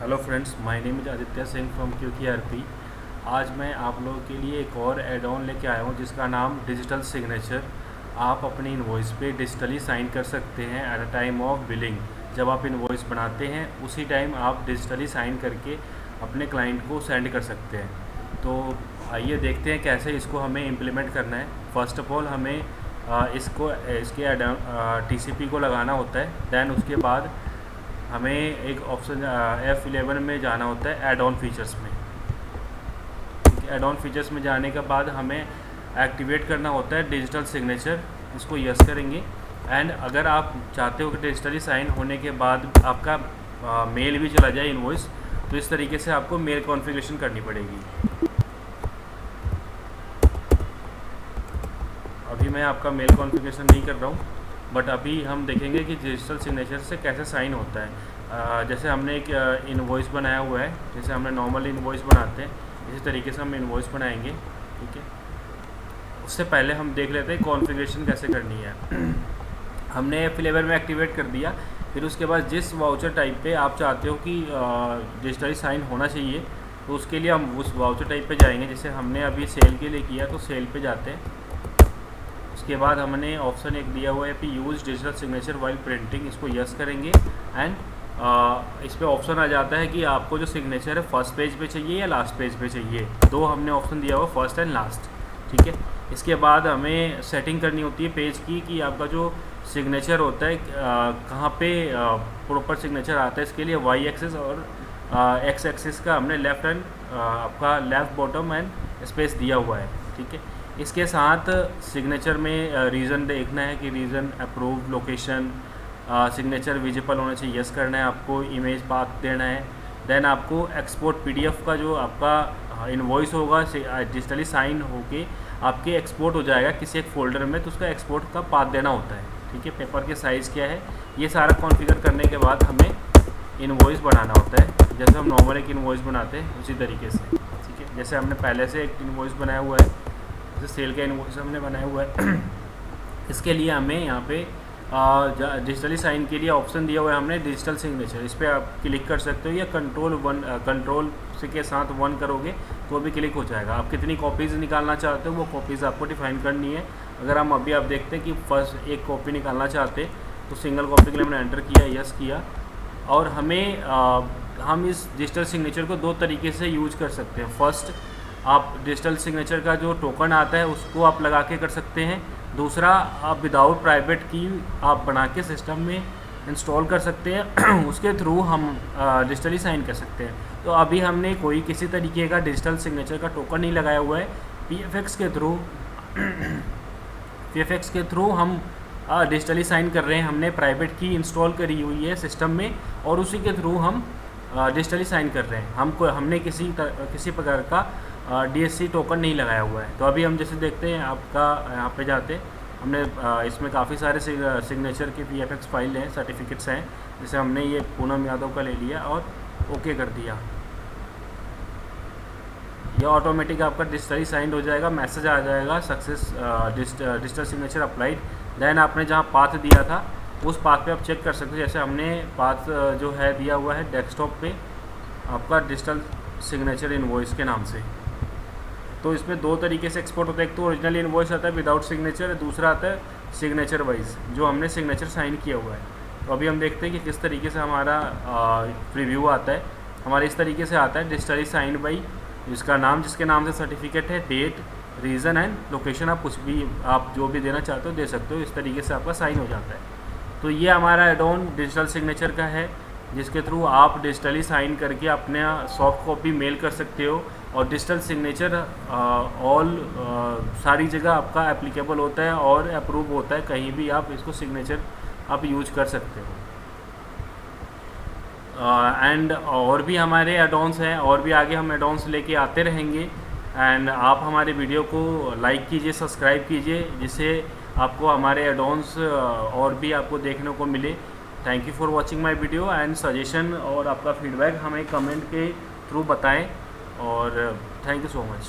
Hello friends, my name is Aditya Singh from QKRP। आज मैं आप लोगों के लिए एक और एड ऑन लेके आया हूँ जिसका नाम डिजिटल सिग्नेचर। आप अपनी इनवॉइस पे डिजिटली साइन कर सकते हैं at a time of billing. जब आप इनवॉइस बनाते हैं उसी टाइम आप डिजिटली साइन करके अपने क्लाइंट को सेंड कर सकते हैं। तो आइए देखते हैं कैसे इसको हमें इम्प्लीमेंट करना है। फ़र्स्ट ऑफ ऑल हमें इसके TCP को लगाना होता है। दैन उसके बाद हमें एक ऑप्शन F11 में जाना होता है ऐड ऑन फीचर्स में। ऐड ऑन फीचर्स में जाने के बाद हमें एक्टिवेट करना होता है डिजिटल सिग्नेचर। इसको यस करेंगे। एंड अगर आप चाहते हो कि डिजिटली साइन होने के बाद आपका मेल भी चला जाए इनवॉइस, तो इस तरीके से आपको मेल कॉन्फ़िगरेशन करनी पड़ेगी। अभी मैं आपका मेल कॉन्फ़िगरेशन नहीं कर रहा हूँ, बट अभी हम देखेंगे कि डिजिटल सिग्नेचर से कैसे साइन होता है। जैसे हमने एक इनवॉइस बनाया हुआ है, जैसे हमने नॉर्मल इनवॉइस बनाते हैं इसी तरीके से हम इनवॉइस बनाएंगे। ठीक है, उससे पहले हम देख लेते हैं कॉन्फ़िगरेशन कैसे करनी है। हमने F11 में एक्टिवेट कर दिया। फिर उसके बाद जिस वाउचर टाइप पे आप चाहते हो कि डिजिटली साइन होना चाहिए, तो उसके लिए हम उस वाउचर टाइप पे जाएंगे। जैसे हमने अभी सेल के लिए किया तो सेल पे जाते हैं। उसके बाद हमने ऑप्शन एक दिया हुआ है कि use digital signature while printing, इसको यस करेंगे। एंड इस पर ऑप्शन आ जाता है कि आपको जो सिग्नेचर है फर्स्ट पेज पे चाहिए या लास्ट पेज पे चाहिए। दो हमने ऑप्शन दिया हुआ, फर्स्ट एंड लास्ट। ठीक है, इसके बाद हमें सेटिंग करनी होती है पेज की कि आपका जो सिग्नेचर होता है कहाँ पे प्रॉपर सिग्नेचर आता है। इसके लिए वाई एक्सिस और एक्स एक्सिस का हमने लेफ्ट एंड आपका लेफ़्ट बॉटम एंड स्पेस दिया हुआ है। ठीक है, इसके साथ सिग्नेचर में रीज़न देखना है कि reason approve location signature visible होना चाहिए, यस करना है आपको। इमेज पाथ देना है। देन आपको एक्सपोर्ट PDF का जो आपका इनवॉइस होगा डिजिटली साइन होके आपके एक्सपोर्ट हो जाएगा किसी एक फ़ोल्डर में, तो उसका एक्सपोर्ट का पाथ देना होता है। ठीक है, पेपर के साइज़ क्या है, ये सारा कॉन्फ़िगर करने के बाद हमें इनवॉइस बनाना होता है। जैसे हम नॉर्मल एक इनवॉइस बनाते हैं उसी तरीके से। ठीक है, जैसे हमने पहले से एक इनवॉइस बनाया हुआ है, जैसे सेल का इनवॉइस हमने बनाया हुआ है। इसके लिए हमें यहाँ पे डिजिटली साइन के लिए ऑप्शन दिया हुआ है हमने डिजिटल सिग्नेचर। इस पर आप क्लिक कर सकते हो या कंट्रोल से के साथ 1 करोगे तो भी क्लिक हो जाएगा। आप कितनी कॉपीज़ निकालना चाहते हो वो कॉपीज़ आपको डिफाइन करनी है। अगर हम अभी आप देखते हैं कि फर्स्ट एक कॉपी निकालना चाहते तो सिंगल कॉपी के लिए हमने एंटर किया, यस किया। और हम इस डिजिटल सिग्नेचर को दो तरीके से यूज कर सकते हैं। फर्स्ट, आप डिजिटल सिग्नेचर का जो टोकन आता है उसको आप लगा के कर सकते हैं। दूसरा, आप विदाउट प्राइवेट की आप बना के सिस्टम में इंस्टॉल कर सकते हैं। उसके थ्रू हम डिजिटली साइन कर सकते हैं। तो अभी हमने कोई किसी तरीके का डिजिटल सिग्नेचर का टोकन नहीं लगाया हुआ है। PFX के थ्रू हम डिजिटली साइन कर रहे हैं। हमने प्राइवेट की इंस्टॉल करी हुई है सिस्टम में और उसी के थ्रू हम डिजिटली साइन कर रहे हैं। हमने किसी प्रकार का DSC टोकन नहीं लगाया हुआ है। तो अभी हम जैसे देखते हैं, आपका यहाँ पे जाते हैं, हमने इसमें काफ़ी सारे सिग्नेचर के PFX फाइल हैं, सर्टिफिकेट्स हैं। जैसे हमने ये पूनम यादव का ले लिया और ओके कर दिया। यह ऑटोमेटिक आपका डिजिटली साइंड हो जाएगा, मैसेज आ जाएगा success digital signature applied. Then आपने जहाँ पाथ दिया था उस पाथ पे आप चेक कर सकते हो। जैसे हमने पाथ जो है दिया हुआ है डेस्कटॉप पे आपका डिजिटल सिग्नेचर इनवॉइस के नाम से। तो इसमें दो तरीके से एक्सपोर्ट होता है। एक तो ओरिजिनल इनवॉइस आता है विदाउट सिग्नेचर, दूसरा आता है सिग्नेचर वाइज जो हमने सिग्नेचर साइन किया हुआ है। तो अभी हम देखते हैं कि किस तरीके से हमारा प्रीव्यू आता है। हमारे इस तरीके से आता है डिजिटली साइंड बाई, जिसका नाम जिसके नाम से सर्टिफिकेट है, डेट, रीज़न एंड लोकेशन, आप कुछ भी आप जो भी देना चाहते हो दे सकते हो। इस तरीके से आपका साइन हो जाता है। तो ये हमारा एड ऑन डिजिटल सिग्नेचर का है, जिसके थ्रू आप डिजिटली साइन करके अपने सॉफ्ट कॉपी मेल कर सकते हो। और डिजिटल सिग्नेचर सारी जगह आपका एप्लीकेबल होता है और अप्रूव होता है। कहीं भी आप इसको सिग्नेचर आप यूज कर सकते हो। एंड और भी हमारे एड-ऑन्स हैं, और भी आगे हम एड-ऑन्स लेके आते रहेंगे। एंड आप हमारे वीडियो को लाइक कीजिए, सब्सक्राइब कीजिए, जिससे आपको हमारे एड-ऑन्स और भी आपको देखने को मिले। Thank you for watching my video and suggestion और आपका फीडबैक हमें कमेंट के थ्रू बताएं। और थैंक यू सो मच।